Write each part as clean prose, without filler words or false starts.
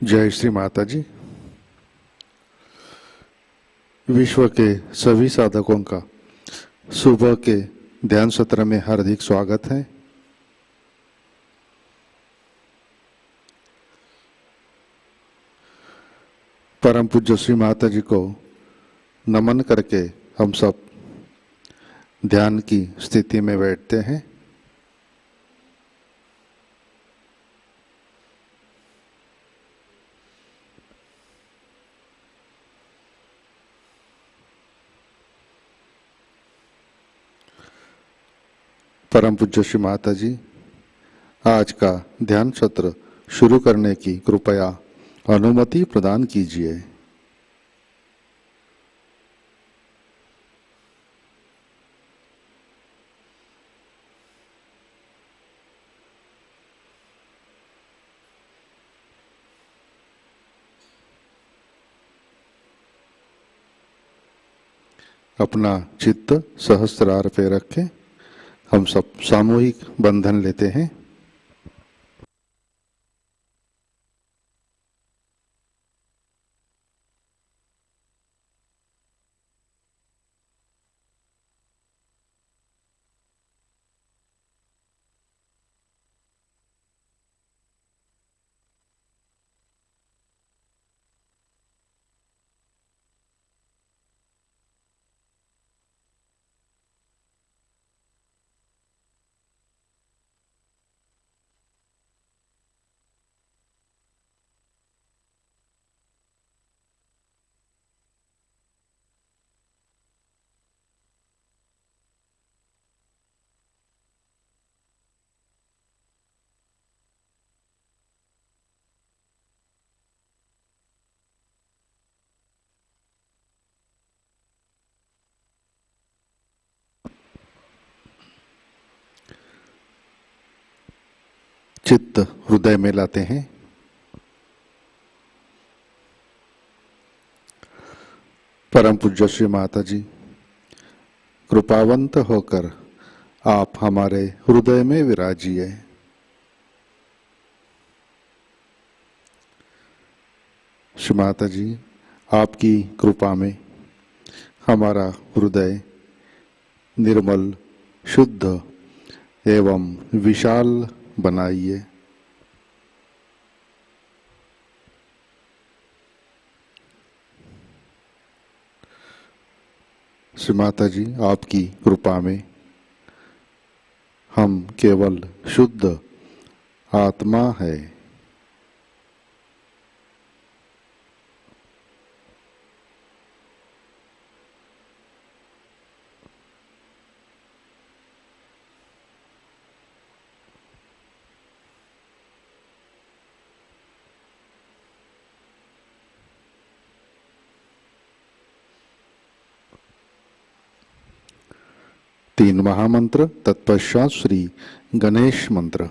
जय श्री माताजी। विश्व के सभी साधकों का सुबह के ध्यान सत्र में हार्दिक स्वागत है। परम पूज्य श्री माताजी को नमन करके हम सब ध्यान की स्थिति में बैठते हैं। परम पूज्य श्री माताजी आज का ध्यान सत्र शुरू करने की कृपया अनुमति प्रदान कीजिए। अपना चित्त सहस्त्रार पे रखें। हम सब सामूहिक बंधन लेते हैं। चित्त हृदय में लाते हैं। परम पूज्य श्री माताजी कृपावंत होकर आप हमारे हृदय में विराजिए। श्री माताजी आपकी कृपा में हमारा हृदय निर्मल, शुद्ध एवं विशाल बनाइए। श्री माताजी आपकी कृपा में हम केवल शुद्ध आत्मा है। तीन महामंत्र तत्पश्चात श्री गणेश मंत्र।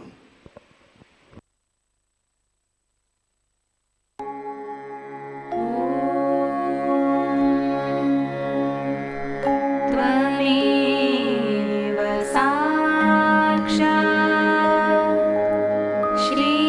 Shri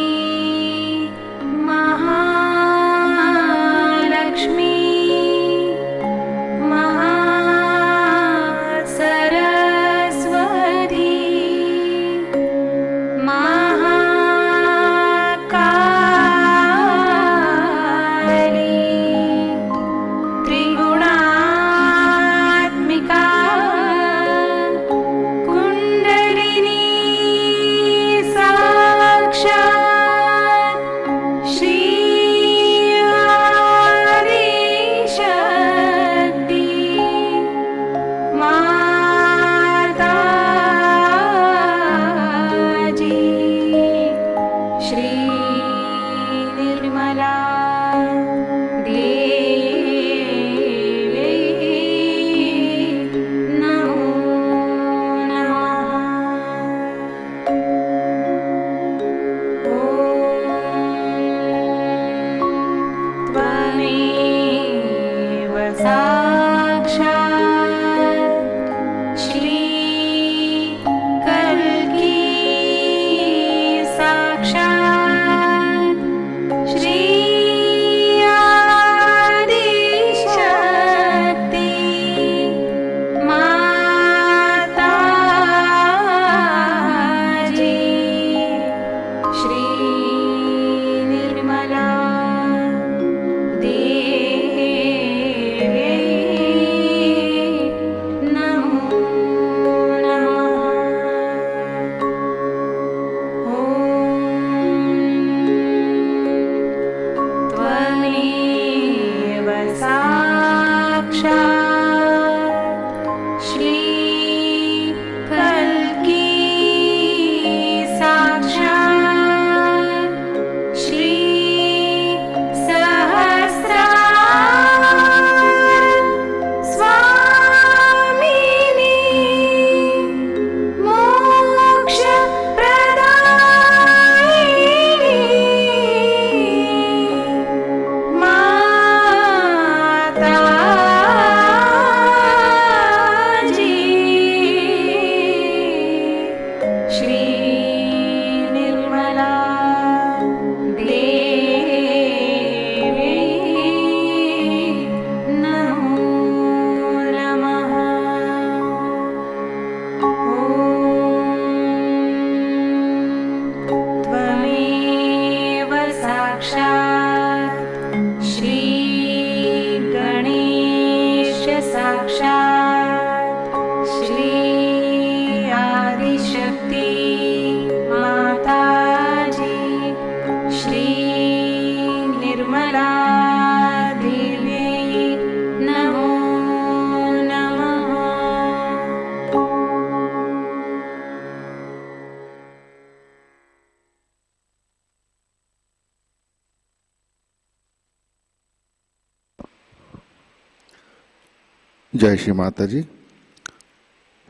जय श्री माता जी।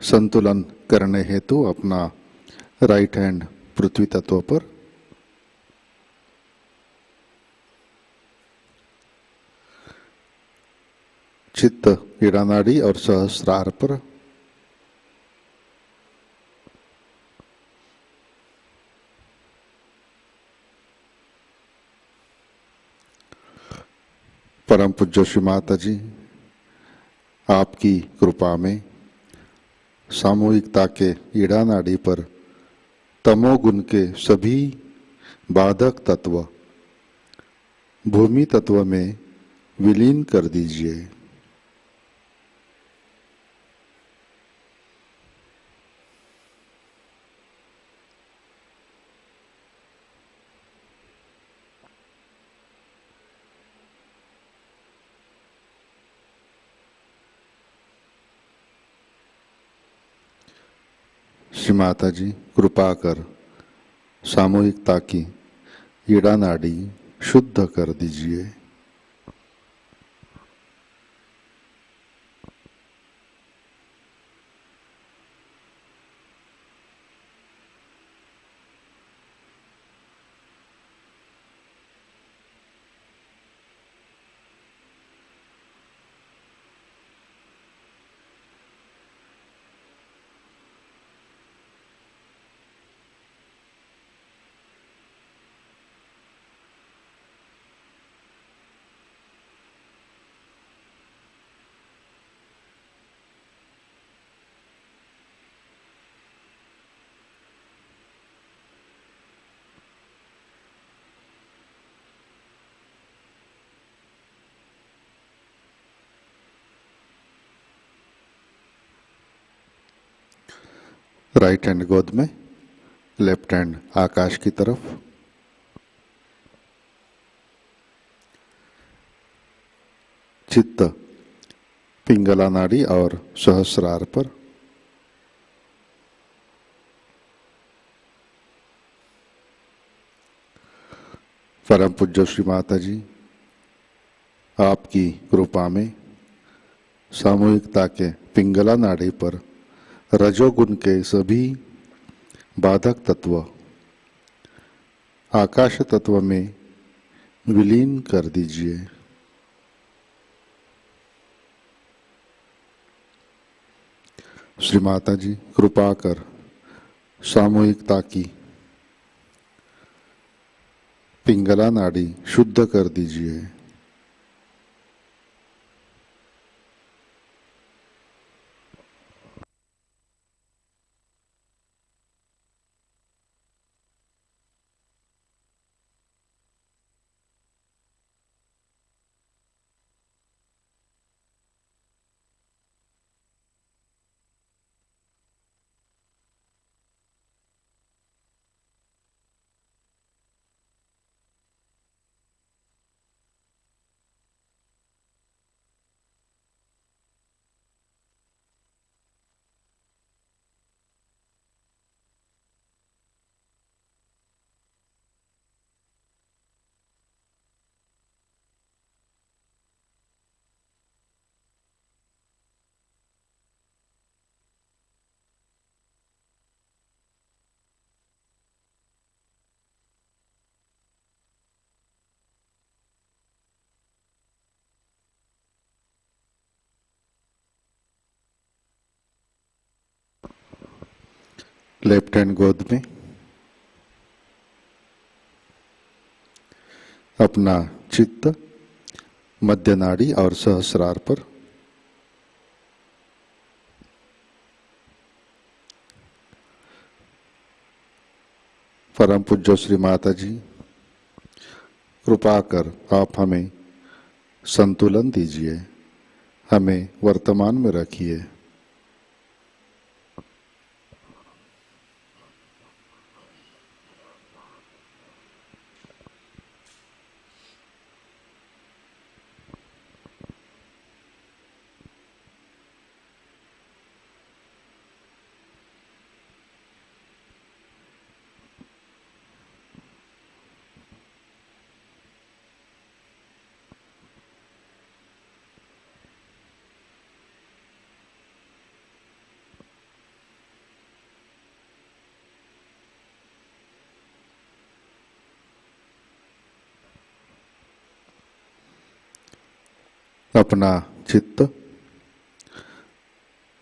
संतुलन करने हेतु अपना राइट हैंड पृथ्वी तत्व पर, चित्त ईड़ा नाड़ी और सहस्रार पर, परम पूज्य श्री माता जी आपकी कृपा में सामूहिकता के ईड़ा नाड़ी पर तमोगुण के सभी बाधक तत्व भूमि तत्व में विलीन कर दीजिए। श्री माता जी कृपा कर सामूहिकता की ईड़ा नाड़ी शुद्ध कर दीजिए। राइट हैंड गोद में, लेफ्ट हैंड आकाश की तरफ। चित्त पिंगला नाड़ी और सहस्रार पर, परम पूज्य श्री माता जी आपकी कृपा में सामूहिकता के पिंगला नाड़ी पर रजोगुण के सभी बाधक तत्व आकाश तत्व में विलीन कर दीजिए। श्री माता जी कृपा कर सामूहिकता की पिंगला नाड़ी शुद्ध कर दीजिए। लेफ्ट हैंड गोद में अपना चित्त मध्य नाड़ी और सहस्रार पर, परम पूज्य श्री माता जी कृपा कर आप हमें संतुलन दीजिए, हमें वर्तमान में रखिए। अपना चित्त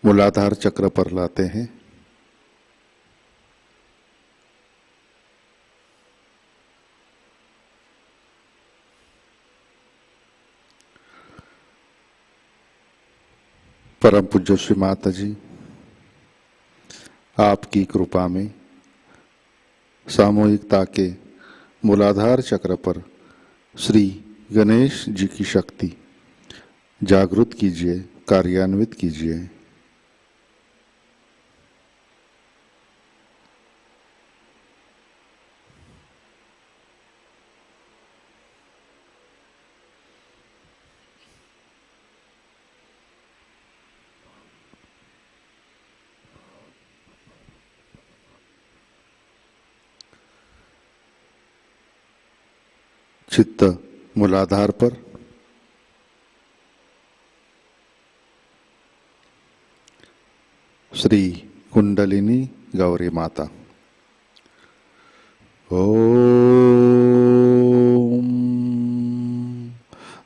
मूलाधार चक्र पर लाते हैं। परम पूज्य श्री माता जी, आपकी कृपा में सामूहिकता के मूलाधार चक्र पर श्री गणेश जी की शक्ति जागृत कीजिए, कार्यान्वित कीजिए। चित्त मूलाधार पर श्री कुंडलिनी गौरी माता। ओम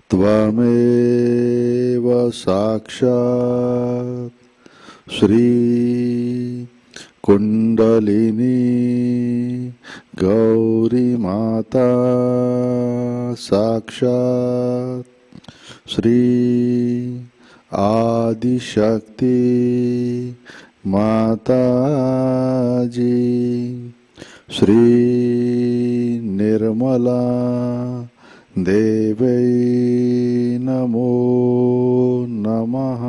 त्वमेव साक्षात् श्री कुंडलिनी गौरी माता साक्षात् श्री आदिशक्ति माताजी श्री निर्मला देवै नमो नमः।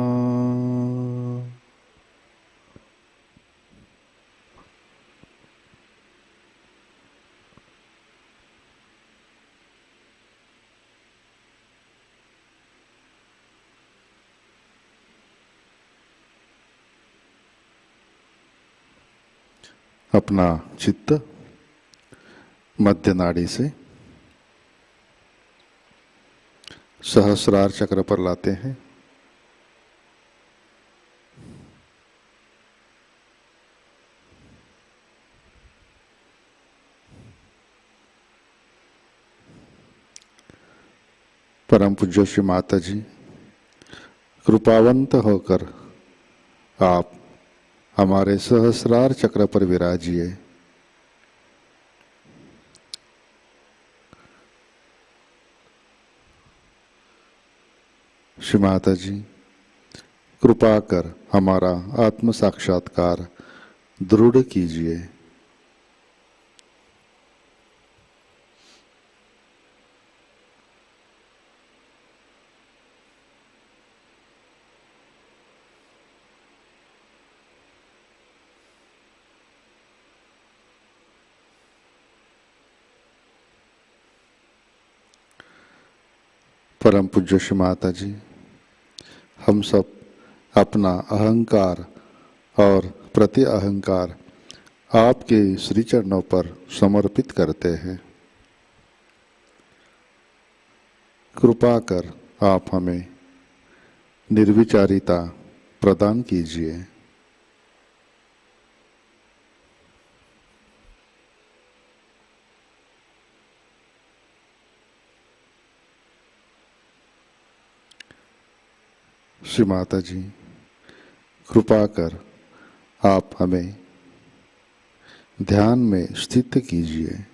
अपना चित्त मध्य नाड़ी से सहस्रार चक्र पर लाते हैं। परम पूज्य श्री माता जी, कृपावंत होकर आप हमारे सहस्रार चक्र पर विराजिए। श्री माता जी, कृपा कर हमारा आत्म साक्षात्कार दृढ़ कीजिए। परम पूज्य श्री माता जी, हम सब अपना अहंकार और प्रति अहंकार आपके श्री चरणों पर समर्पित करते हैं। कृपा कर आप हमें निर्विचारिता प्रदान कीजिए। श्री माता जी, कृपा कर आप हमें ध्यान में स्थित कीजिए।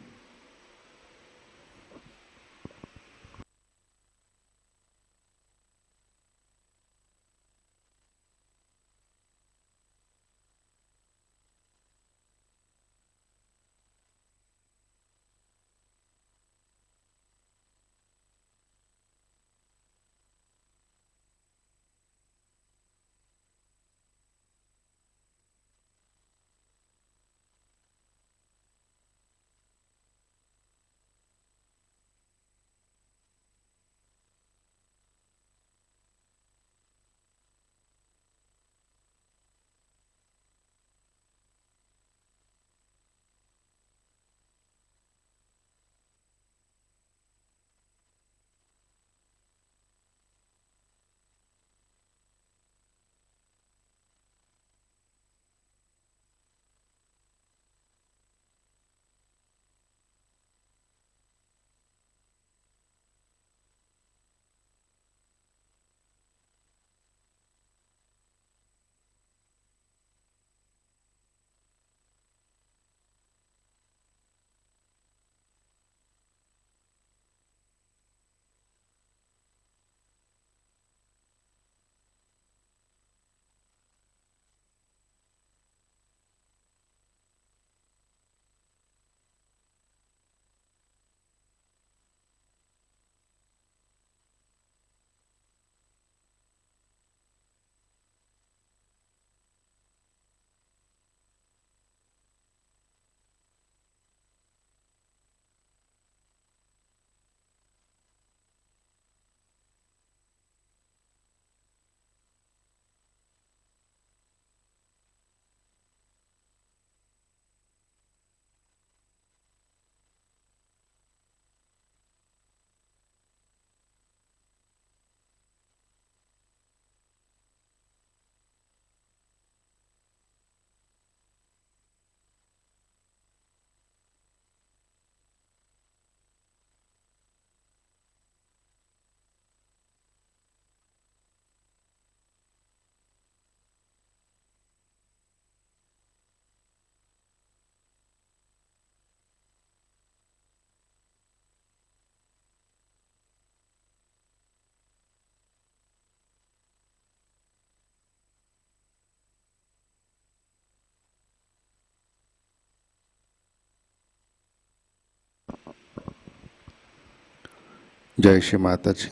जय श्री माता जी।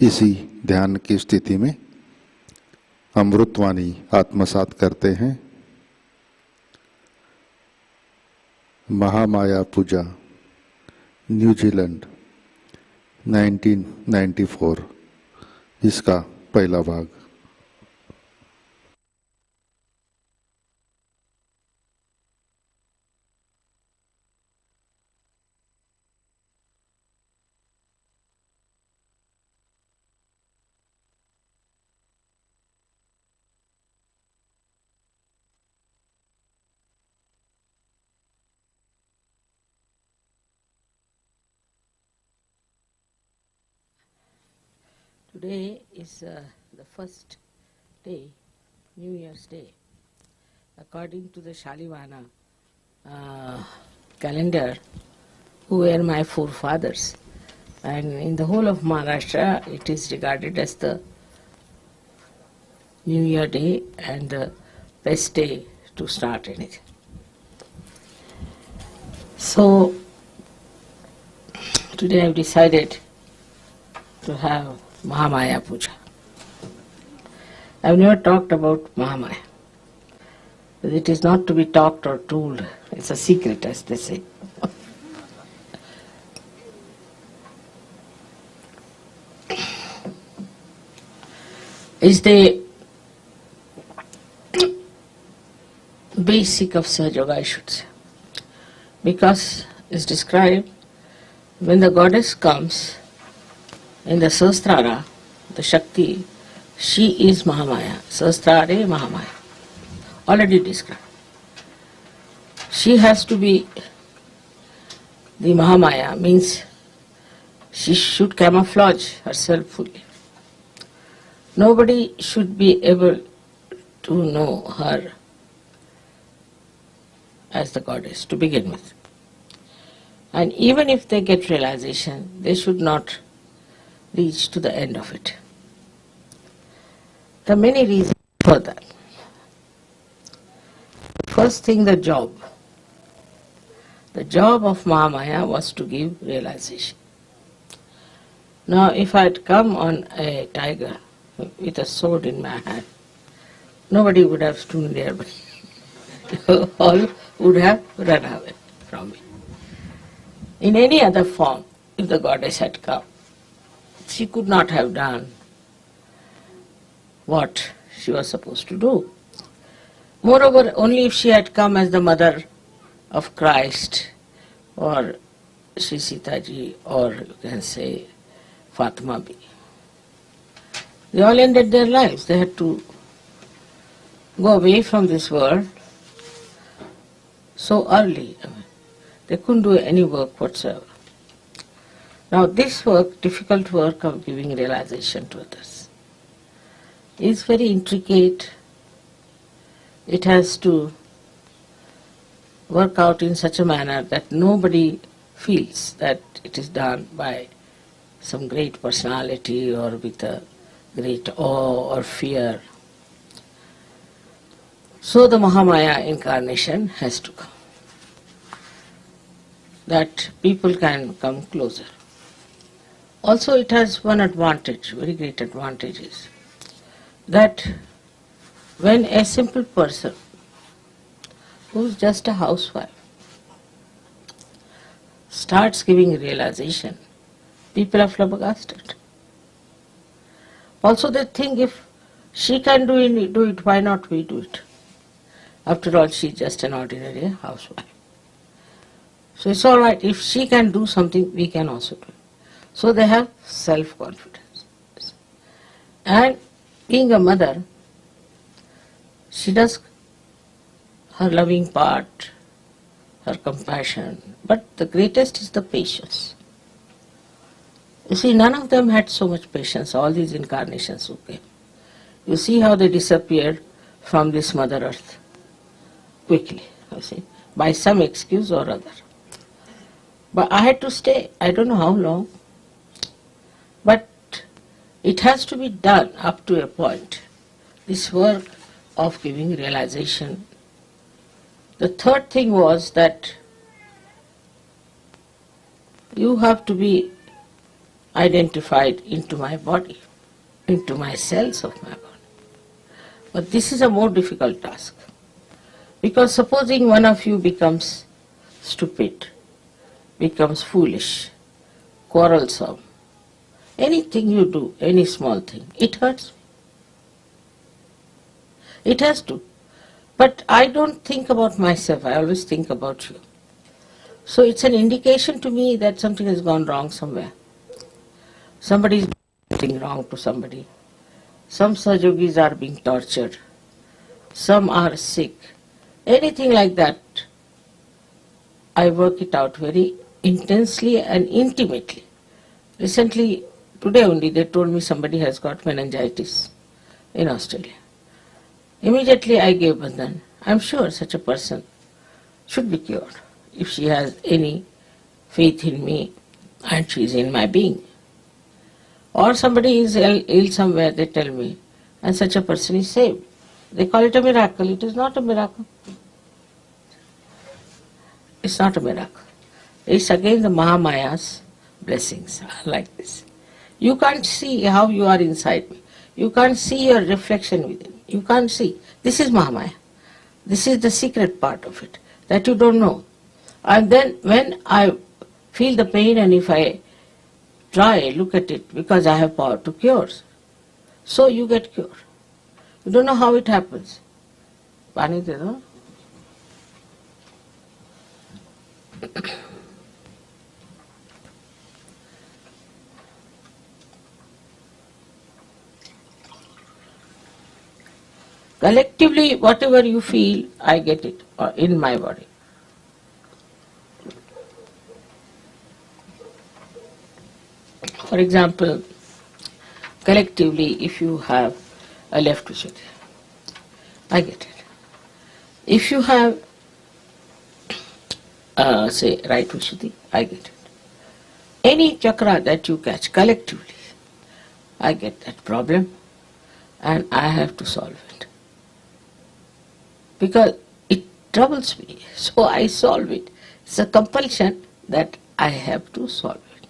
इसी ध्यान की स्थिति में अमृतवाणी आत्मसात करते हैं। महामाया पूजा, न्यूजीलैंड, 1994, इसका पहला भाग। Today is the first day, New Year's Day. According to the Shalivana calendar, who were my forefathers. And in the whole of Maharashtra, it is regarded as the New Year Day and the best day to start anything. So, today I have decided to have Mahamaya Puja. I have never talked about Mahamaya. It is not to be talked or told. It's a secret, as they say. It's the basic of SahajaYoga, I should say. Because it's described when the goddess comes in the Sahasrara, the Shakti, she is Mahamaya. Sahasrare Mahamaya. Already described. She has to be the Mahamaya, means she should camouflage herself fully. Nobody should be able to know her as the goddess to begin with. And even if they get realization, they should not reach to the end of it. There are many reasons for that. First thing, the job. The job of Mahamaya was to give realization. Now, if I had come on a tiger with a sword in my hand, nobody would have stood nearby. All would have run away from me. In any other form, if the goddess had come, she could not have done what she was supposed to do. Moreover, only if she had come as the mother of Christ, or Shri Sitaji, or you can say Fatima Bi. They all ended their lives. They had to go away from this world so early. They couldn't do any work whatsoever. Now this work, difficult work of giving realization to others, is very intricate. It has to work out in such a manner that nobody feels that it is done by some great personality or with a great awe or fear. So the Mahamaya incarnation has to come, that people can come closer. Also it has one advantage, very great advantage is that when a simple person who is just a housewife starts giving realization, people are flabbergasted. Also they think if she can do it, why not we do it? After all, she is just an ordinary housewife. So it's all right, if she can do something, we can also do it. So they have self-confidence. And being a mother, she does her loving part, her compassion, but the greatest is the patience. You see, none of them had so much patience, all these incarnations who came. You see how they disappeared from this Mother Earth quickly, you see, by some excuse or other. But I had to stay, I don't know how long, but it has to be done up to a point, this work of giving realization. The third thing was that you have to be identified into my body, into my cells of my body. But this is a more difficult task. Because supposing one of you becomes stupid, becomes foolish, quarrelsome, anything you do, any small thing, it hurts me. It has to. But I don't think about myself, I always think about you. So it's an indication to me that something has gone wrong somewhere. Somebody is doing something wrong to somebody. Some Sahajogis are being tortured. Some are sick. Anything like that, I work it out very intensely and intimately. Recently, today only, they told me somebody has got meningitis in Australia. Immediately I gave Bandhan. I'm sure such a person should be cured if she has any faith in me and she is in my being. Or somebody is ill somewhere, they tell me, and such a person is saved. They call it a miracle. It is not a miracle. It's not a miracle. It's again the Mahamaya's blessings are like this. You can't see how you are inside me. You can't see your reflection within. You can't see. This is Mahamaya. This is the secret part of it that you don't know. And then when I feel the pain and if I try, look at it, because I have power to cure, so you get cured. You don't know how it happens. Pani de do. Collectively, whatever you feel, I get it in my body. For example, collectively, if you have a left Vishuddhi, I get it. If you have, say, right Vishuddhi, I get it. Any chakra that you catch collectively, I get that problem and I have to solve it. Because it troubles me, so I solve it. It's a compulsion that I have to solve it.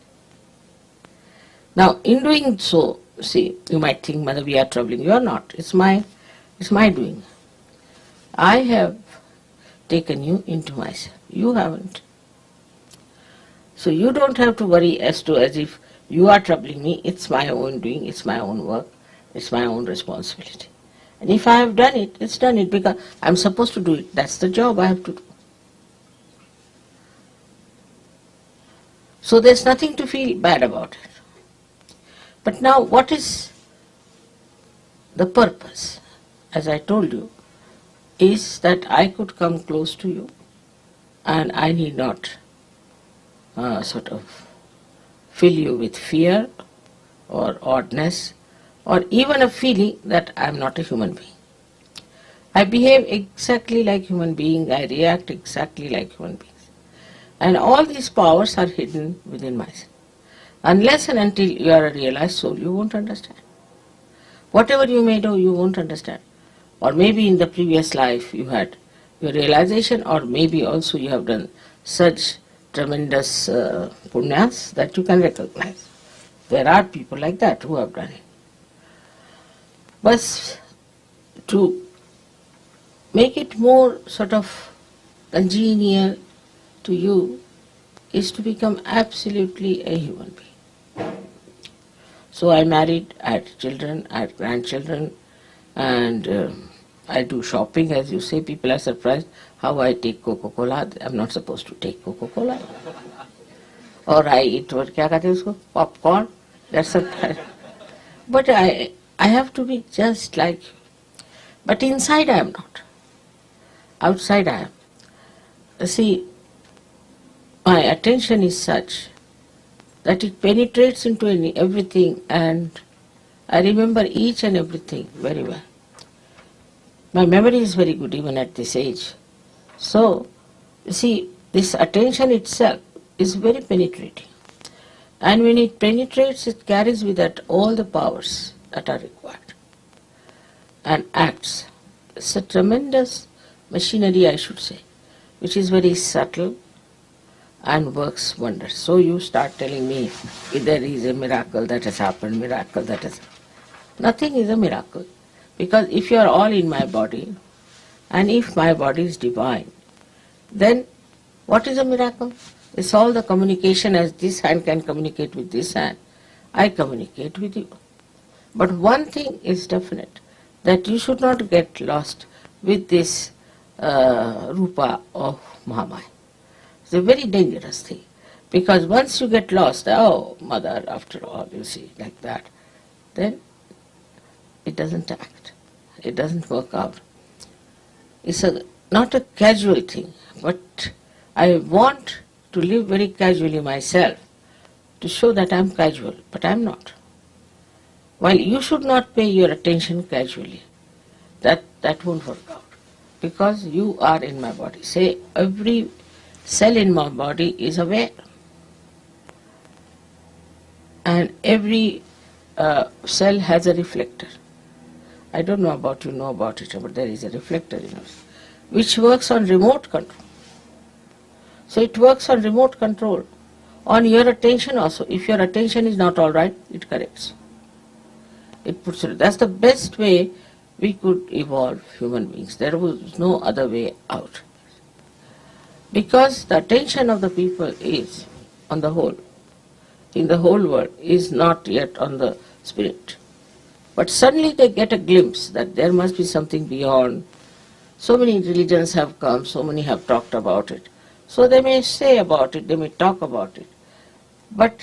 Now, in doing so, see, you might think, Mother, we are troubling. You are not. It's my doing. I have taken you into myself. You haven't. So you don't have to worry as if you are troubling me. It's my own doing. It's my own work. It's my own responsibility. And if I have done it, it's done it because I'm supposed to do it. That's the job I have to do. So there's nothing to feel bad about it. But now what is the purpose? As I told you, is that I could come close to you and I need not sort of fill you with fear or oddness or even a feeling that I am not a human being. I behave exactly like human being, I react exactly like human beings. And all these powers are hidden within myself. Unless and until you are a realized soul, you won't understand. Whatever you may do, you won't understand. Or maybe in the previous life you had your realization, or maybe also you have done such tremendous punyas that you can recognize. There are people like that who have done it. But to make it more sort of congenial to you is to become absolutely a human being. So I married, I had children, I had grandchildren, and I do shopping, as you say. People are surprised how I take Coca-Cola. I'm not supposed to take Coca-Cola. Or I eat what kya kehte usko? Popcorn. That's a but I have to be just like you. But inside I am not. Outside I am. See, my attention is such that it penetrates into everything, and I remember each and everything very well. My memory is very good even at this age. So, you see, this attention itself is very penetrating. And when it penetrates, it carries with it all the powers that are required and acts. It's a tremendous machinery, I should say, which is very subtle and works wonders. So you start telling me if there is a miracle that has happened, miracle that has happened. Nothing is a miracle. Because if you are all in my body, and if my body is divine, then what is a miracle? It's all the communication as this hand can communicate with this hand. I communicate with you. But one thing is definite, that you should not get lost with this rupa of Mahamaya. It's a very dangerous thing. Because once you get lost, oh, mother, after all, you see, like that, then it doesn't act. It doesn't work out. It's not a casual thing, but I want to live very casually myself to show that I'm casual, but I'm not. While you should not pay your attention casually, that won't work out, because you are in my body. Say, every cell in my body is aware, and every cell has a reflector. I don't know about you know about it, but there is a reflector in us, which works on remote control. So it works on remote control, on your attention also. If your attention is not all right, it corrects. It puts it. That's the best way we could evolve human beings. There was no other way out. Because the attention of the people is, on the whole, in the whole world, is not yet on the spirit. But suddenly they get a glimpse that there must be something beyond. So many religions have come, so many have talked about it. So they may say about it, they may talk about it. But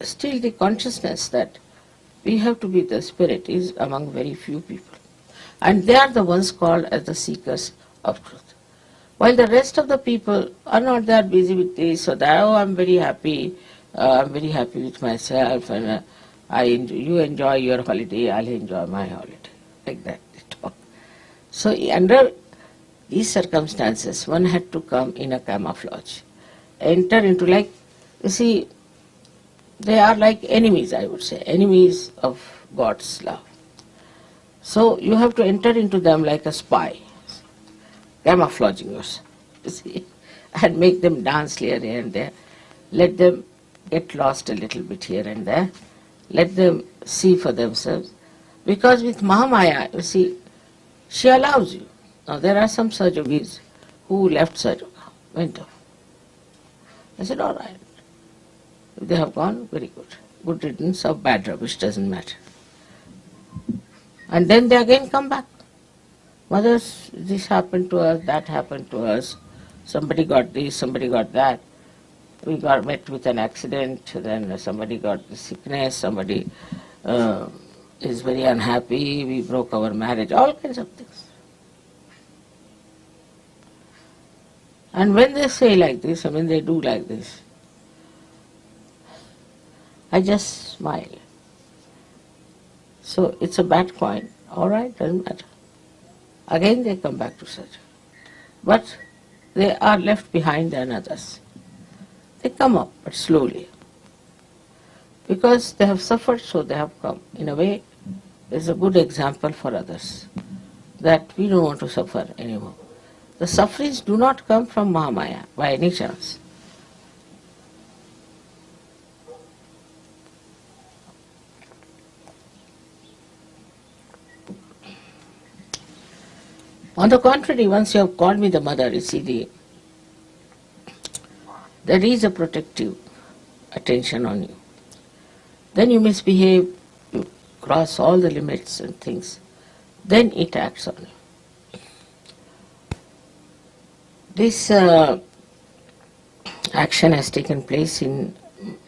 still the consciousness that we have to be the spirit is among very few people. And they are the ones called as the seekers of truth. While the rest of the people are not that busy with this, so that, oh, I'm very happy with myself, and you enjoy your holiday, I'll enjoy my holiday. Like that they talk. So under these circumstances, one had to come in a camouflage, enter into, like, you see, they are like enemies, I would say, enemies of God's love. So you have to enter into them like a spy, camouflaging yourself, you see, and make them dance here and there. Let them get lost a little bit here and there. Let them see for themselves. Because with Mahamaya, you see, she allows you. Now there are some Sahajayogis who left SahajaYoga, went off. I said, all right. If they have gone, very good. Good riddance of bad rubbish, doesn't matter. And then they again come back. Mothers, this happened to us, that happened to us. Somebody got this, somebody got that. We got met with an accident, then somebody got the sickness, somebody is very unhappy, we broke our marriage, all kinds of things. And when they say like this, and when they do like this, I just smile. So it's a bad coin, all right, doesn't matter. Again they come back to Sahaja. But they are left behind than others. They come up, but slowly. Because they have suffered, so they have come. In a way, it's a good example for others, that we don't want to suffer anymore. The sufferings do not come from Mahamaya by any chance. On the contrary, once you have called me the mother, you see, there is a protective attention on you. Then you misbehave, you cross all the limits and things, then it acts on you. This action has taken place in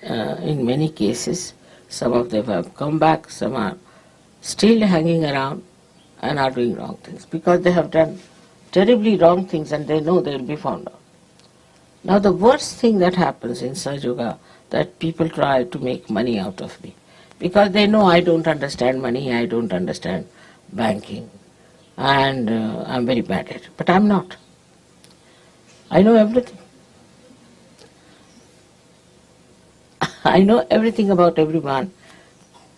many cases. Some of them have come back, some are still hanging around and are doing wrong things because they have done terribly wrong things and they know they will be found out. Now the worst thing that happens in SahajaYoga, that people try to make money out of me because they know I don't understand money, I don't understand banking, and I'm very bad at it. But I'm not. I know everything. I know everything about everyone.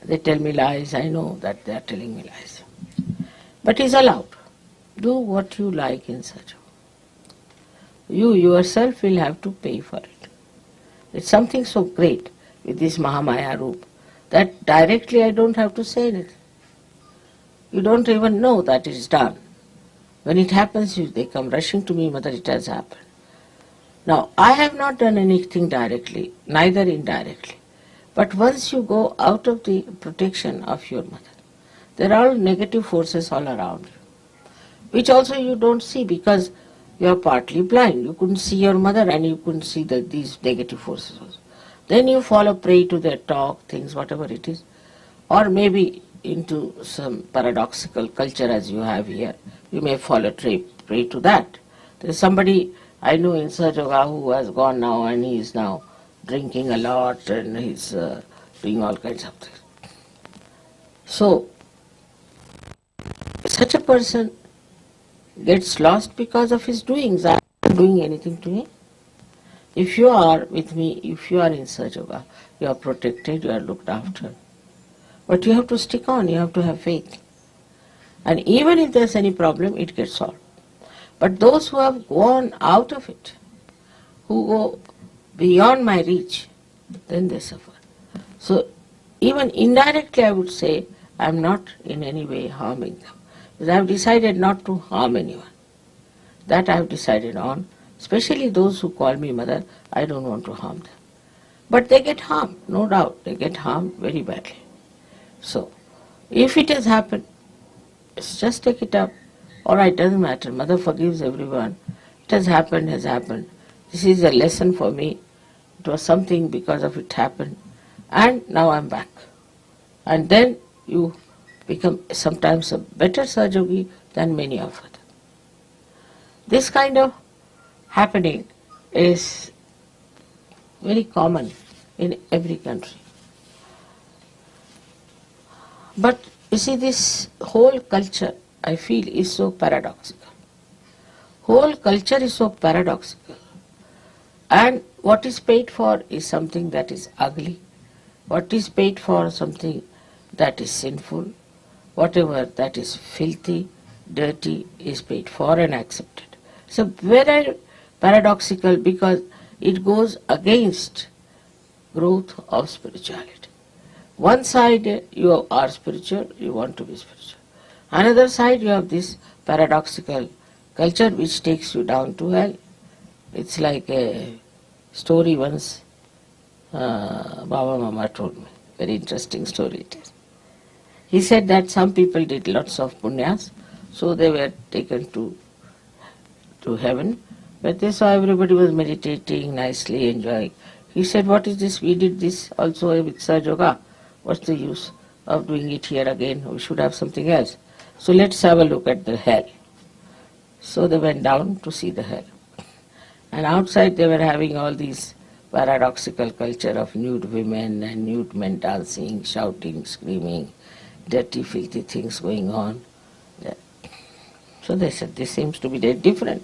They tell me lies, I know that they are telling me lies. But it's allowed. Do what you like in SahajaYoga. you yourself will have to pay for it. It's something so great with this Mahamaya roop that directly I don't have to say anything. You don't even know that it's done. When it happens, they come rushing to me, Mother, it has happened. Now, I have not done anything directly, neither indirectly. But once you go out of the protection of your mother, there are all negative forces all around you, which also you don't see because you are partly blind. You couldn't see your mother and you couldn't see these negative forces also. Then you fall a prey to their talk, things, whatever it is, or maybe into some paradoxical culture as you have here. You may fall a prey to that. There is somebody I know in SahajaYoga who has gone now and he is now drinking a lot and he's doing all kinds of things. So, such a person gets lost because of his doings. I am not doing anything to him. If you are with me, if you are in SahajaYoga, you are protected, you are looked after. But you have to stick on, you have to have faith. And even if there's any problem, it gets solved. But those who have gone out of it, who go beyond my reach, then they suffer. So even indirectly I would say I am not in any way harming them. Because I have decided not to harm anyone. That I have decided on. Especially those who call me mother, I don't want to harm them. But they get harmed, no doubt. They get harmed very badly. So, if it has happened, just take it up. All right, doesn't matter. Mother forgives everyone. It has happened, has happened. This is a lesson for me. It was something because of it happened. And now I'm back. And then you become sometimes a better Sahajayogi than many of us. This kind of happening is very common in every country. But you see, this whole culture, I feel, is so paradoxical. Whole culture is so paradoxical. And what is paid for is something that is ugly. What is paid for something that is sinful. Whatever that is filthy, dirty is paid for and accepted. So very paradoxical because it goes against growth of spirituality. One side you are spiritual, you want to be spiritual. Another side you have this paradoxical culture which takes you down to hell. It's like a story once Baba Mama told me. Very interesting story it is. He said that some people did lots of punyas, so they were taken to heaven. But they saw everybody was meditating, nicely enjoying. He said, what is this? We did this also with SahajaYoga. What's the use of doing it here again? We should have something else. So let's have a look at the hell. So they went down to see the hell. And outside they were having all these paradoxical culture of nude women and nude men dancing, shouting, screaming, dirty, filthy things going on. So they said, this seems to be very different,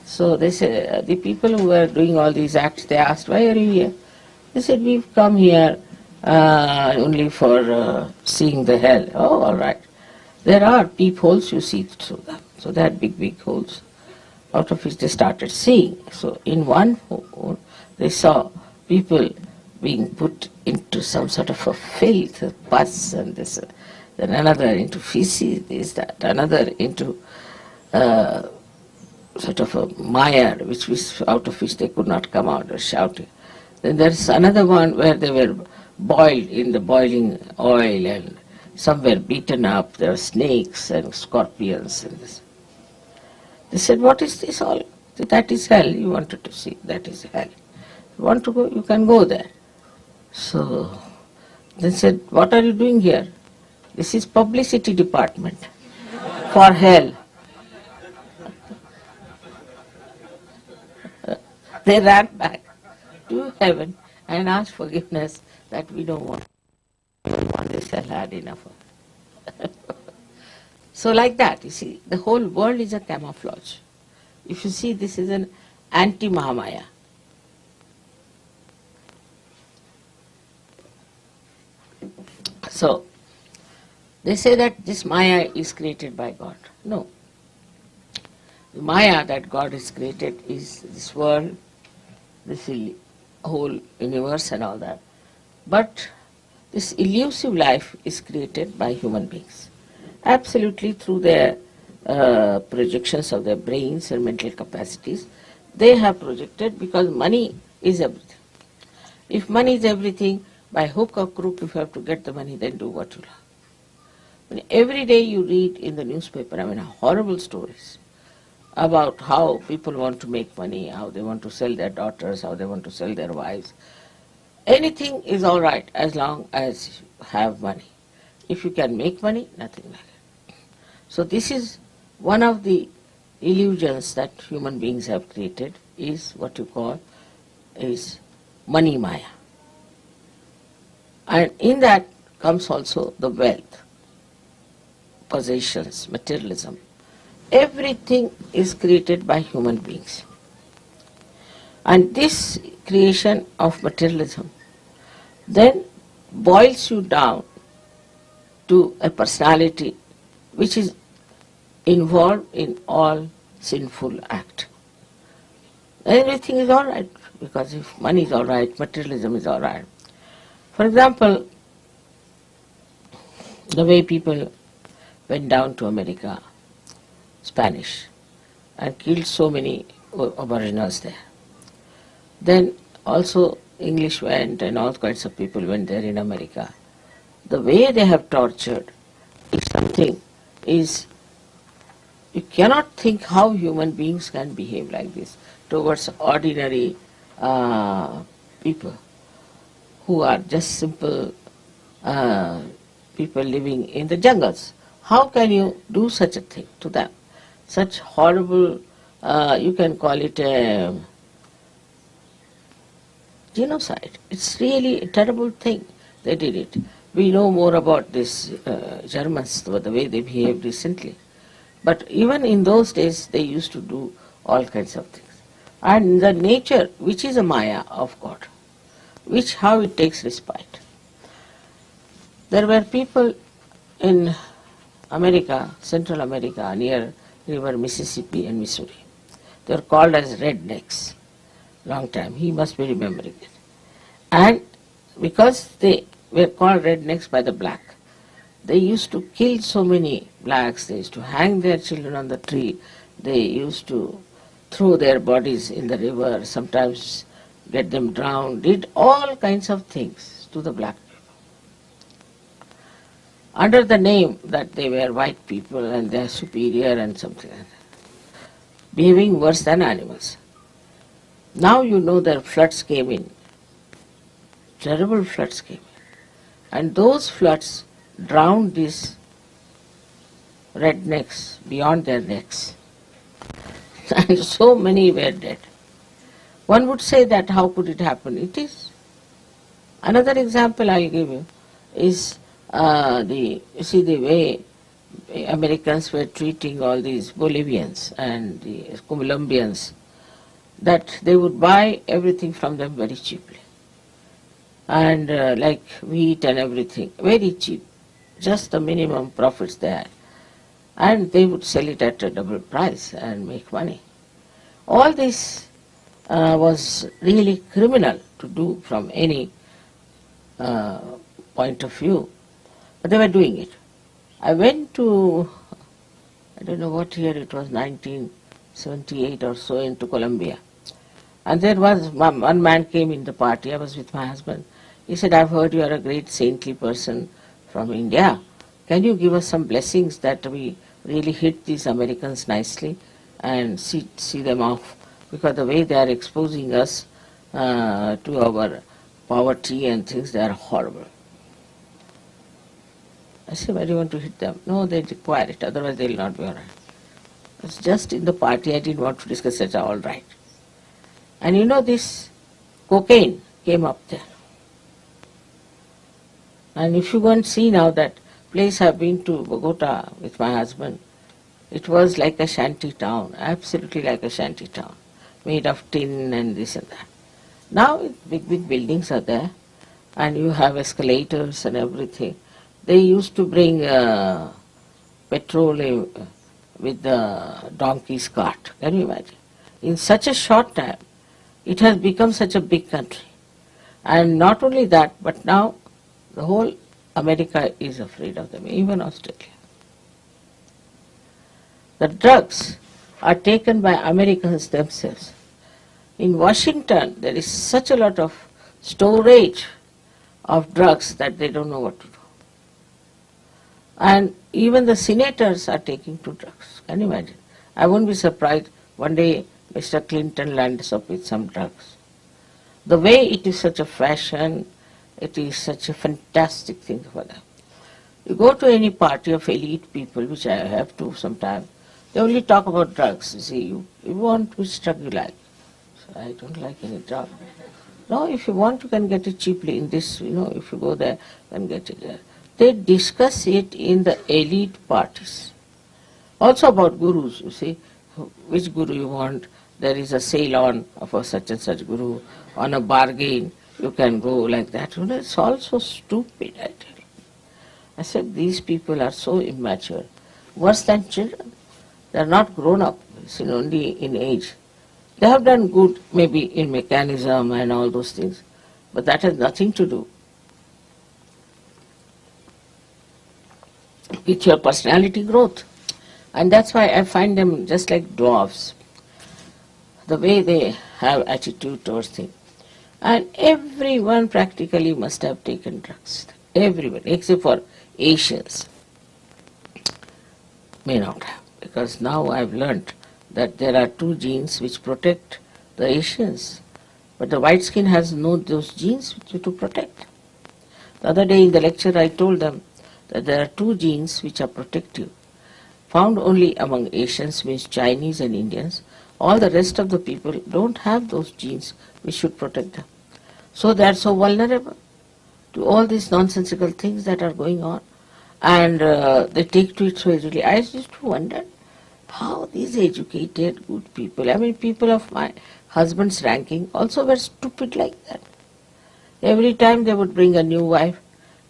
So they said, the people who were doing all these acts, they asked, why are you here? They said, we've come here only for seeing the hell. Oh, all right. There are peepholes, you see through them. So they had big, big holes, out of which they started seeing. So in one hole, they saw people being put into some sort of a filth, a pus, and this, then another into feces, this, that, another into sort of a mire, out of which they could not come out, or shouting. Then there's another one where they were boiled in the boiling oil, and some were beaten up. There were snakes and scorpions and this. They said, what is this all? That is hell. You wanted to see. That is hell. You want to go? You can go there. So they said, what are you doing here? This is publicity department for hell. They ran back to heaven and asked forgiveness that we don't want this hell, had enough of it. So like that, you see, the whole world is a camouflage. If you see, this is an anti-Mahamaya. So, they say that this Maya is created by God. No. Maya that God has created is this world, this whole universe and all that. But this elusive life is created by human beings, absolutely through their projections of their brains and mental capacities. They have projected, because money is everything. If money is everything, by hook or crook, if you have to get the money, then do what you love. Every day you read in the newspaper, horrible stories about how people want to make money, how they want to sell their daughters, how they want to sell their wives. Anything is all right as long as you have money. If you can make money, nothing like it. So this is one of the illusions that human beings have created, is what you call is money maya. And in that comes also the wealth, possessions, materialism. Everything is created by human beings. And this creation of materialism then boils you down to a personality which is involved in all sinful act. Everything is all right, because if money is all right, materialism is all right. For example, the way people went down to America, Spanish, and killed so many aboriginals there. Then also English went and all kinds of people went there in America. The way they have tortured is something, you cannot think how human beings can behave like this towards ordinary people who are just simple people living in the jungles. How can you do such a thing to them? Such horrible, you can call it a genocide. It's really a terrible thing. They did it. We know more about this Germans, the way they behaved recently. But even in those days, they used to do all kinds of things. And the nature, which is a Maya of God, how it takes respite. There were people in America, Central America, near river Mississippi and Missouri. They were called as rednecks. Long time, he must be remembering it. And because they were called rednecks by the black, they used to kill so many blacks, they used to hang their children on the tree, they used to throw their bodies in the river, sometimes get them drowned, did all kinds of things to the black people. Under the name that they were white people and they are superior and something like that, behaving worse than animals. Now you know their floods came in, terrible floods came in, and those floods drowned these rednecks beyond their necks, and so many were dead. One would say that how could it happen? It is. Another example I'll give you is the way Americans were treating all these Bolivians and the Colombians, that they would buy everything from them very cheaply. And like wheat and everything, very cheap, just the minimum profits they had. And they would sell it at a double price and make money. All this was really criminal to do from any point of view, but they were doing it. I went to, I don't know what year it was, 1978 or so, into Colombia. And there was one man came in the party, I was with my husband. He said, I've heard you are a great saintly person from India. Can you give us some blessings that we really hit these Americans nicely and see them off? Because the way they are exposing us to our poverty and things, they are horrible. I said, why do you want to hit them? No, they require it, otherwise they will not be all right. It's just in the party, I didn't want to discuss it, all right. And you know, this cocaine came up there. And if you go and see now that place I've been to, Bogota, with my husband, it was like a shanty town, absolutely like a shanty town, made of tin and this and that. Now big buildings are there, and you have escalators and everything. They used to bring petroleum with the donkey's cart. Can you imagine? In such a short time, it has become such a big country. And not only that, but now the whole America is afraid of them, even Australia. The drugs are taken by Americans themselves. In Washington, there is such a lot of storage of drugs that they don't know what to do. And even the senators are taking to drugs. Can you imagine? I won't be surprised one day Mr. Clinton lands up with some drugs. The way it is such a fashion, it is such a fantastic thing for them. You go to any party of elite people, which I have to sometimes, they only talk about drugs. You see, you want which drug you like. So I don't like any drug. No, if you want, you can get it cheaply in this, if you go there, you can get it there. They discuss it in the elite parties. Also about gurus, you see, which guru you want. There is a sale on of a such and such guru, on a bargain, you can go like that. It's all so stupid, I tell you. I said, these people are so immature, worse than children. They are not grown up, only in age. They have done good, maybe in mechanism and all those things, but that has nothing to do with your personality growth. And that's why I find them just like dwarfs, the way they have attitude towards things. And everyone practically must have taken drugs. Everyone, except for Asians, may not have. Because now I've learnt that there are two genes which protect the Asians, but the white skin has no those genes to protect. The other day in the lecture I told them that there are two genes which are protective, found only among Asians, means Chinese and Indians. All the rest of the people don't have those genes which should protect them. So they are so vulnerable to all these nonsensical things that are going on, and they take to it so easily. I used to wonder how these educated, good people, people of my husband's ranking also were stupid like that. Every time they would bring a new wife.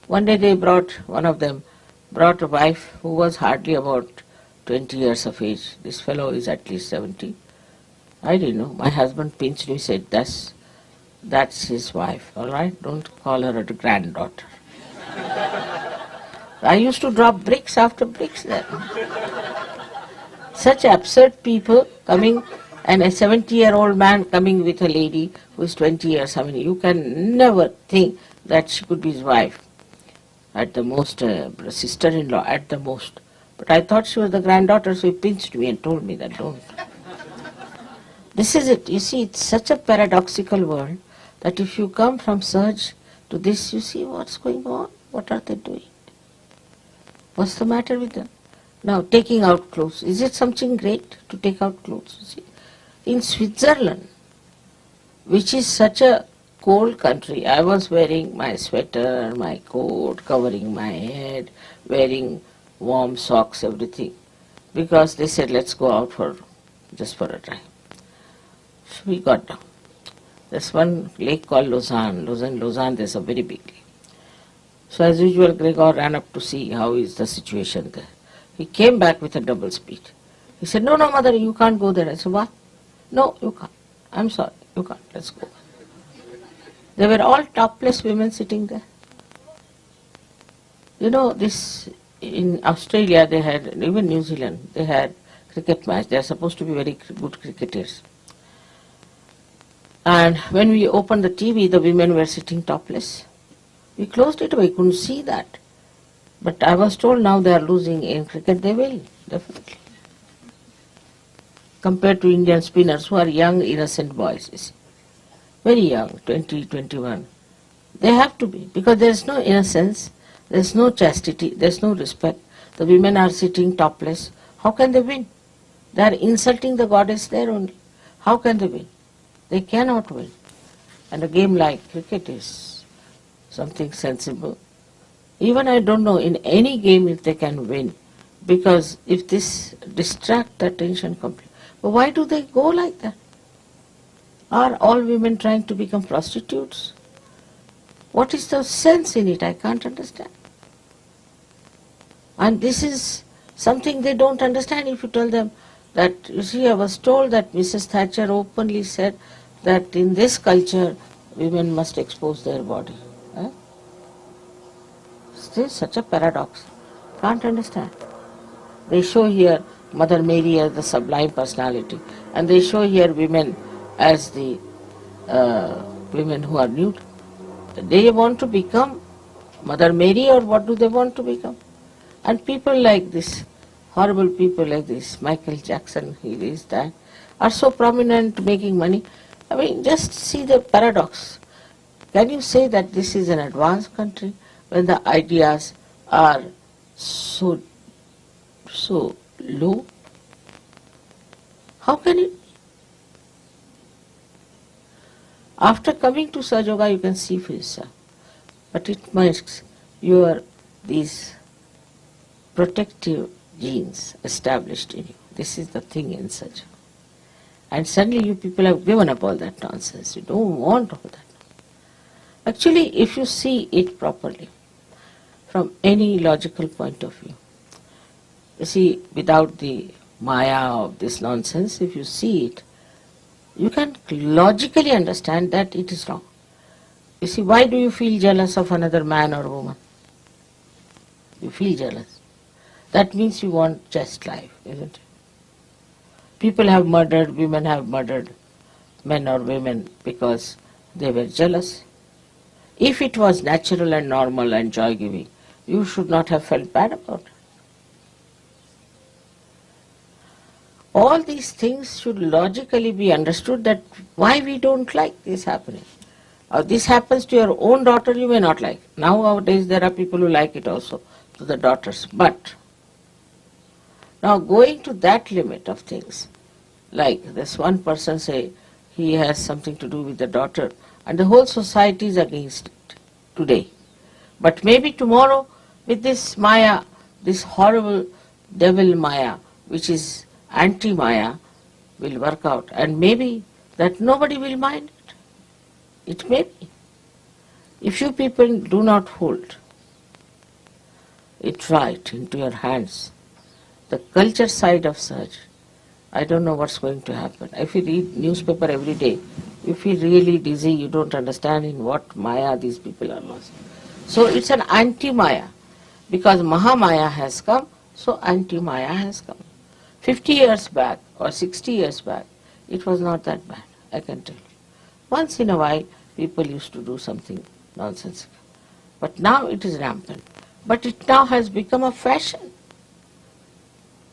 One day one of them brought a wife who was hardly about 20 years of age. This fellow is at least 70. I didn't know. My husband pinched me, said, that's his wife, all right? Don't call her a granddaughter. I used to drop bricks after bricks there. Such absurd people coming, and a 70-year-old man coming with a lady who is 20 years. You can never think that she could be his wife. At the most, sister-in-law, at the most. But I thought she was the granddaughter, so he pinched me and told me that don't. This is it. You see, it's such a paradoxical world that if you come from Sahaj to this, you see what's going on. What are they doing? What's the matter with them? Now, taking out clothes. Is it something great to take out clothes? You see? In Switzerland, which is such a cold country, I was wearing my sweater, my coat, covering my head, wearing warm socks, everything, because they said, let's go out just for a drive. So we got down. There's one lake called Lausanne. There's a very big lake. So as usual, Gregor ran up to see how is the situation there. He came back with a double speed. He said, no, mother, you can't go there. I said, what? No, you can't. I'm sorry, you can't. Let's go. They were all topless women sitting there. This in Australia they had, even New Zealand, they had cricket match. They are supposed to be very good cricketers. And when we opened the TV, the women were sitting topless. We closed it away, couldn't see that. But I was told now they are losing in cricket. They will, definitely. Compared to Indian spinners who are young, innocent boys, you see. Very young, 20, 21. They have to be, because there is no innocence, there is no chastity, there is no respect. The women are sitting topless. How can they win? They are insulting the goddess there only. How can they win? They cannot win. And a game like cricket is something sensible. Even I don't know in any game if they can win, because if this distracts the attention completely. But why do they go like that? Are all women trying to become prostitutes? What is the sense in it? I can't understand. And this is something they don't understand if you tell them that, you see, I was told that Mrs. Thatcher openly said that in this culture women must expose their body. Eh? This is such a paradox. Can't understand. They show here Mother Mary as the sublime personality, and they show here women as the women who are nude. They want to become Mother Mary, or what do they want to become? And people like this, horrible people like this, Michael Jackson, he is that, are so prominent, making money. I mean, just see the paradox. Can you say that this is an advanced country when the ideas are so low? How can it? After coming to SahajaYoga, you can see for yourself. But it makes your these protective genes established in you. This is the thing in Sahaja. And suddenly you people have given up all that nonsense. You don't want all that. Actually, if you see it properly, from any logical point of view, you see, without the Maya of this nonsense, if you see it, you can logically understand that it is wrong. You see, why do you feel jealous of another man or woman? You feel jealous. That means you want just life, isn't it? People have murdered, women have murdered men or women because they were jealous. If it was natural and normal and joy-giving, you should not have felt bad about it. All these things should logically be understood, that why we don't like this happening. Or this happens to your own daughter, you may not like. Nowadays there are people who like it also, to the daughters. But now going to that limit of things, like this one person say he has something to do with the daughter and the whole society is against it today. But maybe tomorrow with this Maya, this horrible devil Maya, which is anti-Maya, will work out, and maybe that nobody will mind it. It may be. If you people do not hold it right into your hands, the culture side of Sahaj, I don't know what's going to happen. If you read newspaper every day, you feel really dizzy, you don't understand in what Maya these people are lost. So it's an anti-Maya. Because Mahamaya has come, so anti-Maya has come. 50 years back or 60 years back, it was not that bad, I can tell you. Once in a while, people used to do something nonsensical. But now it is rampant. But it now has become a fashion.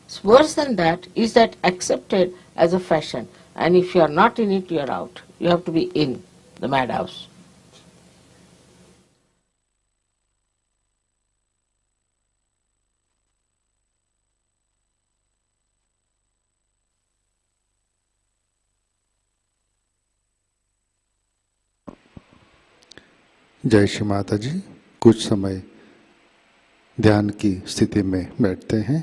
It's worse than that, is that accepted as a fashion. And if you are not in it, you are out. You have to be in the madhouse. जय श्री माता जी। कुछ समय ध्यान की स्थिति में बैठते हैं।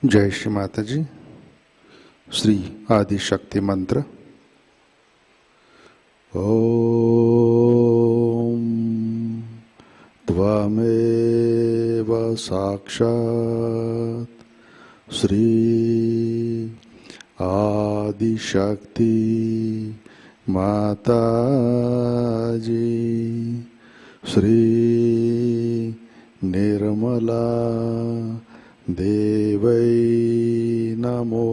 जय श्री माताजी। श्री आदि शक्ति मंत्र। ओम त्वमेव साक्षात् श्री आदि शक्ति माताजी श्री निर्मला देवै नमो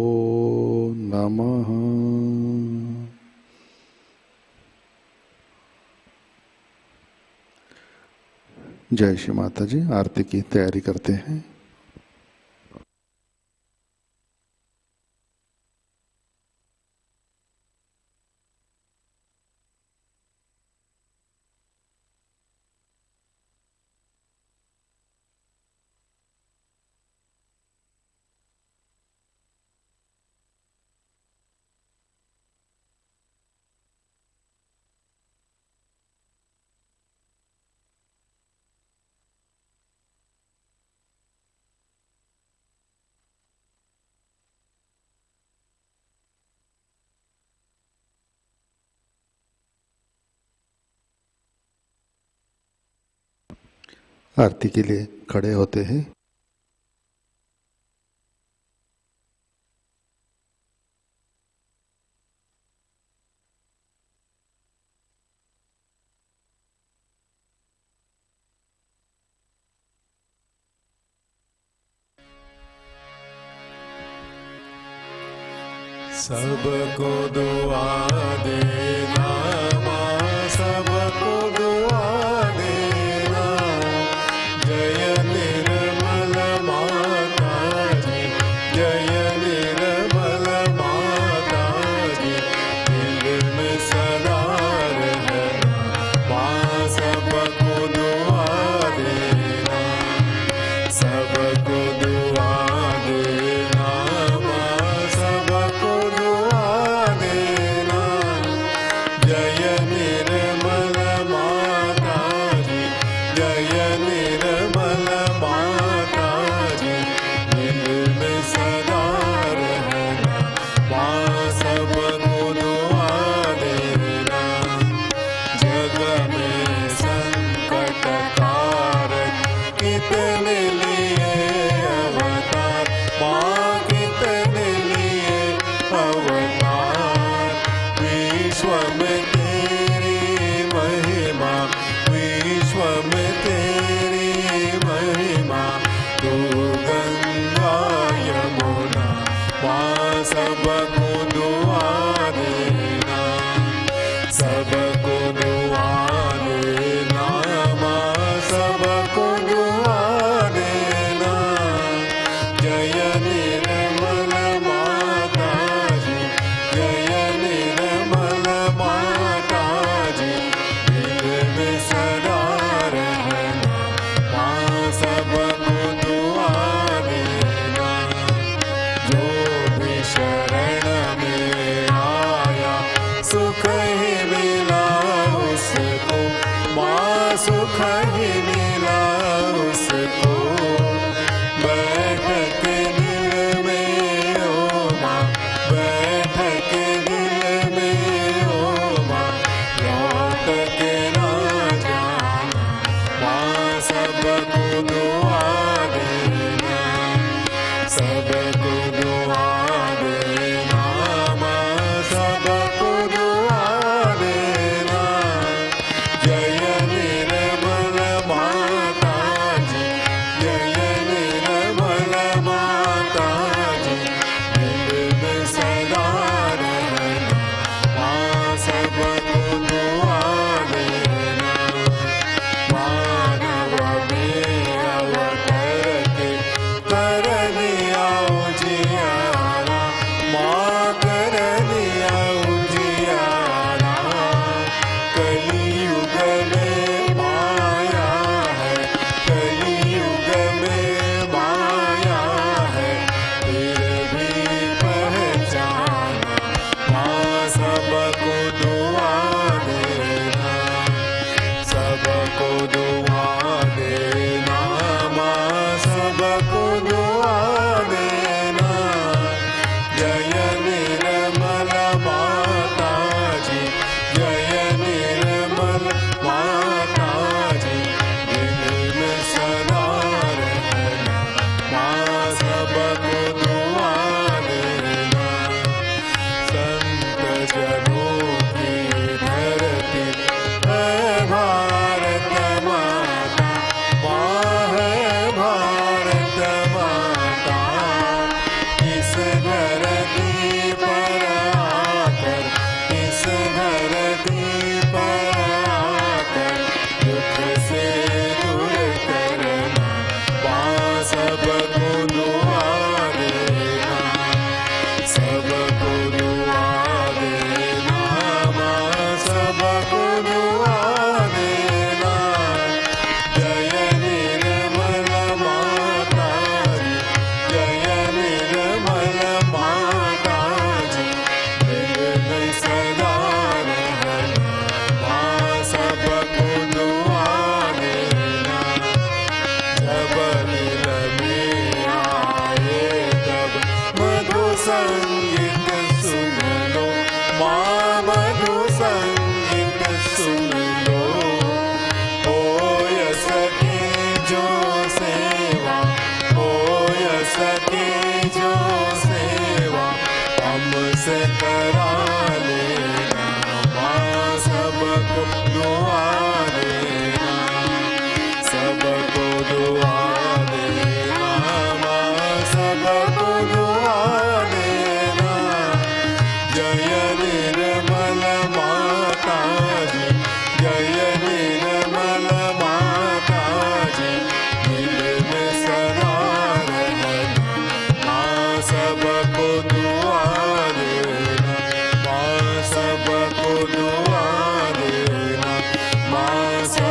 नमः। जय श्री माता जी। आरती की तैयारी करते हैं। आरती के लिए खड़े होते हैं। सबको दुआ देना माँ, सबको दुआ देना। जय निर्मल माता जी, जय निर्मल माता जी। दिल में सदा रहना माँ, सबको दुआ देना, सबको दुआ देना माँ, सबको दुआ देना। जय निर्मल माता जी, जय निर्मल माता जी। दिल में सदा रहना माँ, सबको दुआ देना। जग में संकट कारक कितने लिए अवतार माँ, कितने लिए अवतार। विश्व में तेरी महिमा, विश्व में तेरी महिमा। तू गंगा यमुना माँ, सबको दुआ देना, सबको दुआ देना माँ, सबको दुआ देना। जय निर्मल माता जी, जय निर्मल माता जी। दिल में सदा रहना माँ, सबको दुआ देना। जो भी शरण में आया सुख ही मिला उसको माँ, सुख ही मिला उसको। बैठ के दिल में ओ माँ, बैठ के दिल में ओ माँ। लौट के ना जाना माँ, सबको दुआ देना, सबको दुआ देना माँ, सबको दुआ देना। जय निर्मल माता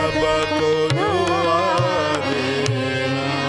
सबको दुआ देना।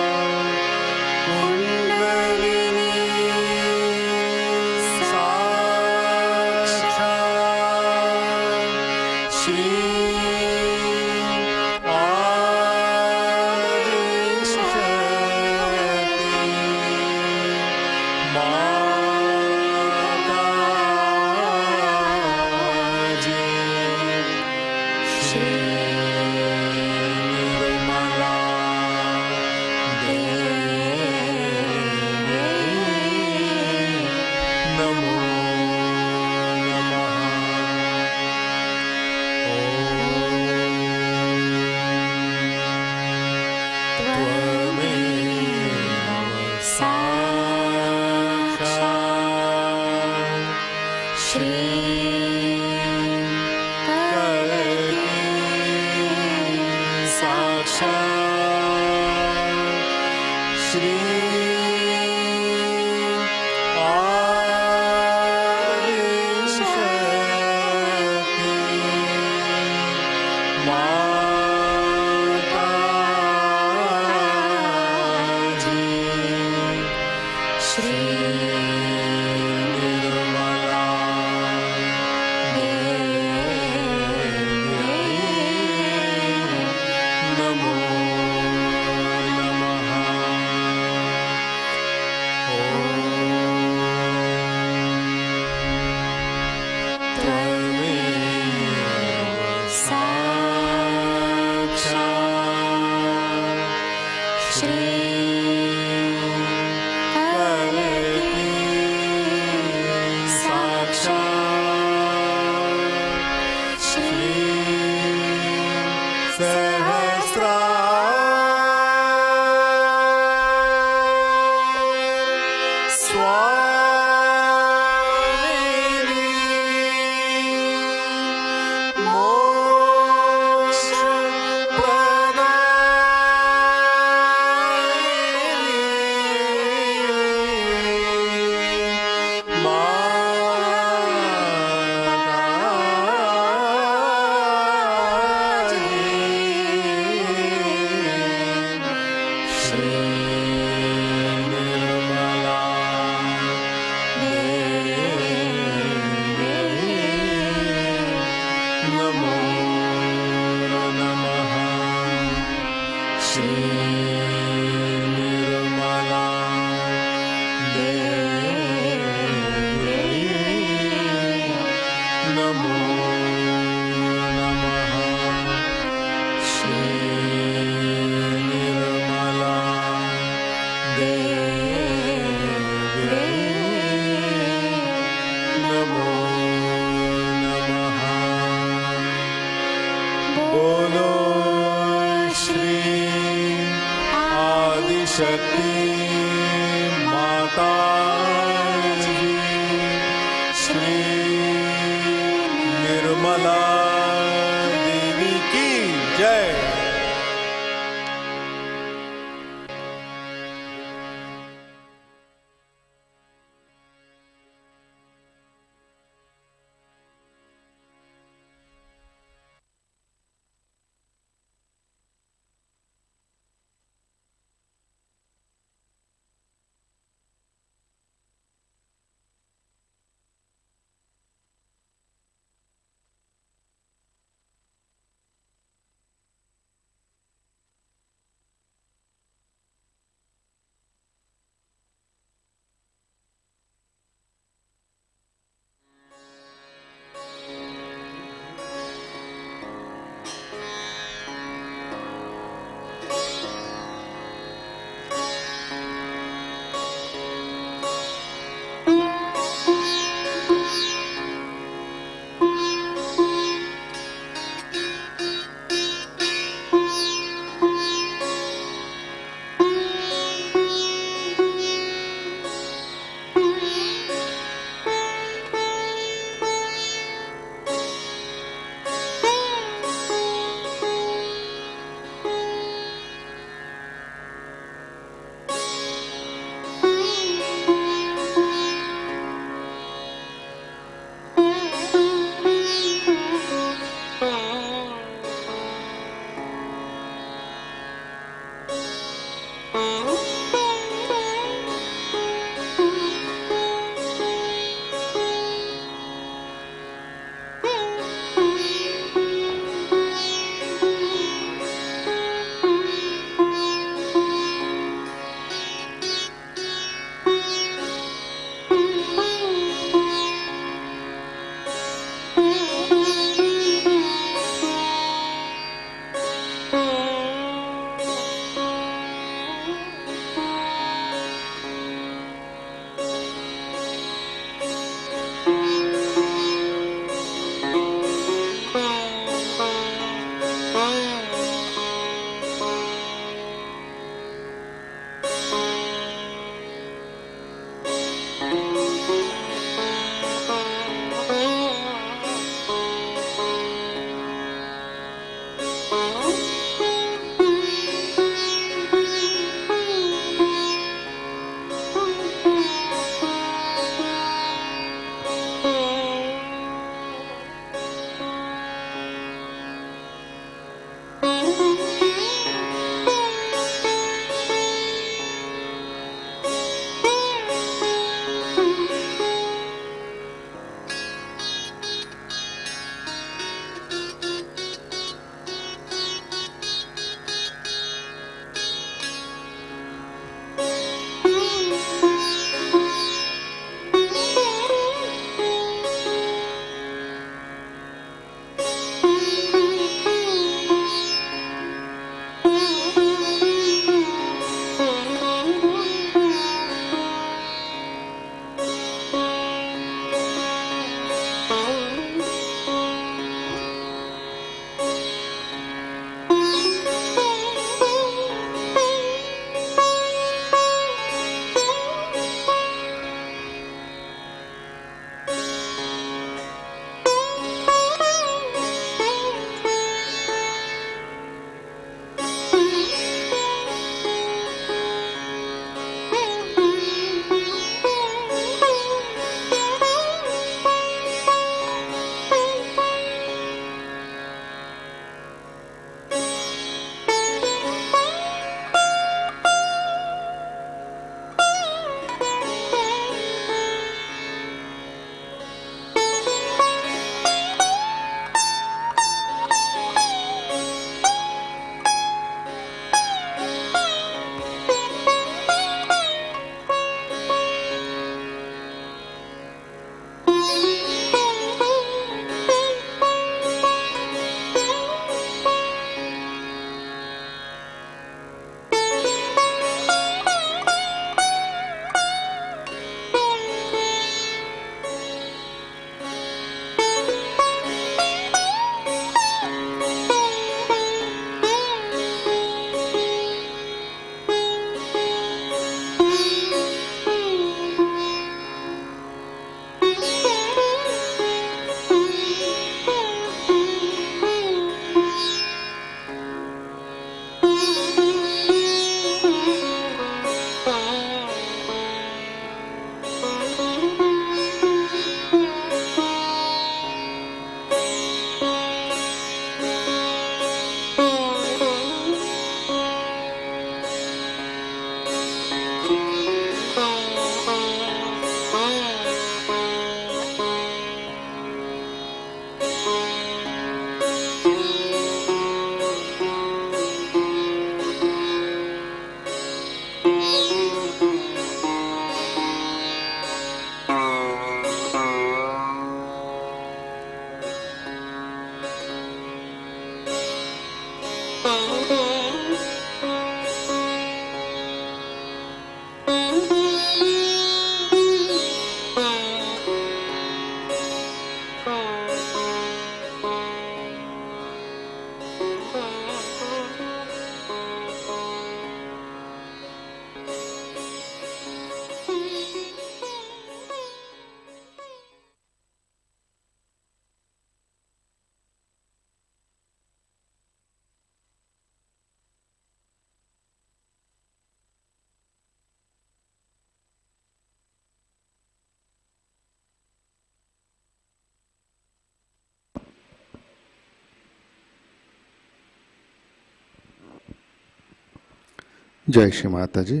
जय श्री माता जी।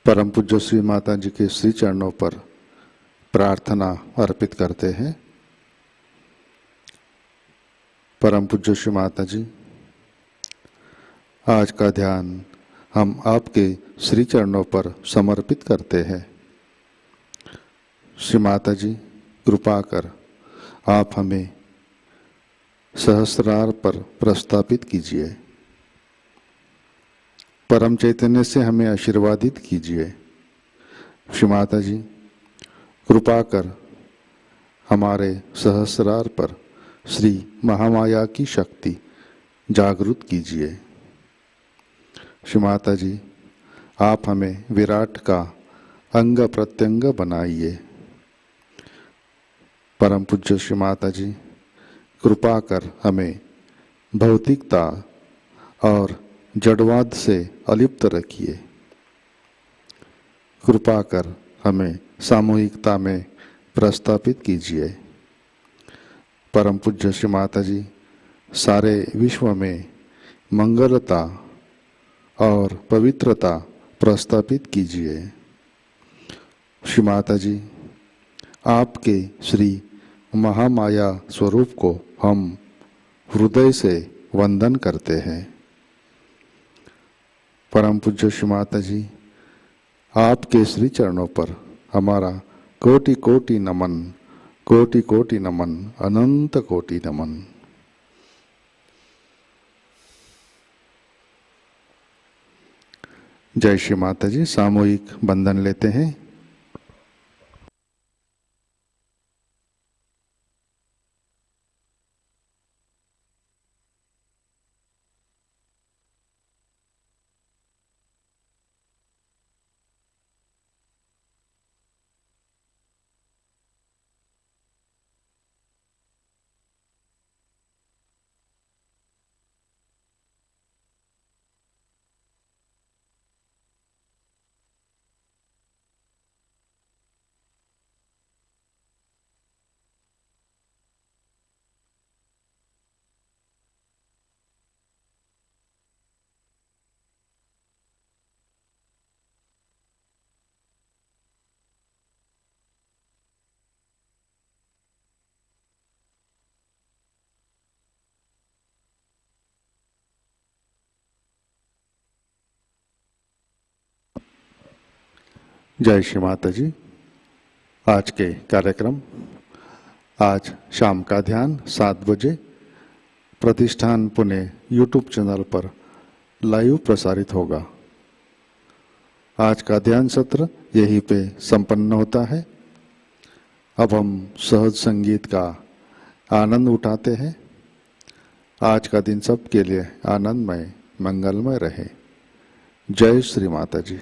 परम पूज्य श्री माता जी के श्री चरणों पर प्रार्थना अर्पित करते हैं। परम पूज्य श्री माता जी, आज का ध्यान हम आपके श्री चरणों पर समर्पित करते हैं। श्री माता जी, कृपा कर आप हमें सहस्रार पर प्रस्थापित कीजिए। परम चैतन्य से हमें आशीर्वादित कीजिए। श्री माता जी, कृपा कर हमारे सहस्रार पर श्री महामाया की शक्ति जागृत कीजिए। श्री माता जी, आप हमें विराट का अंग प्रत्यंग बनाइए। परम पूज्य श्री माता जी, कृपा कर हमें भौतिकता और जड़वाद से अलिप्त रखिए। कृपा कर हमें सामूहिकता में प्रस्थापित कीजिए। परम पूज्य श्री माता जी, सारे विश्व में मंगलता और पवित्रता प्रस्थापित कीजिए। श्री माता जी, आपके श्री महामाया स्वरूप को हम हृदय से वंदन करते हैं। परम पूज्य श्री माता जी, आपके श्री चरणों पर हमारा कोटि कोटि नमन, कोटि कोटि नमन, अनंत कोटि नमन। जय श्री माता जी। सामूहिक बंधन लेते हैं। जय श्री माता जी। आज के कार्यक्रम, आज शाम का ध्यान 7 बजे प्रतिष्ठान पुणे यूट्यूब चैनल पर लाइव प्रसारित होगा। आज का ध्यान सत्र यहीं पे संपन्न होता है। अब हम सहज संगीत का आनंद उठाते हैं। आज का दिन सबके लिए आनंदमय, मंगलमय रहे। जय श्री माता जी।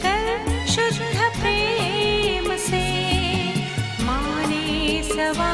कर शुद्ध प्रेम से माने सवा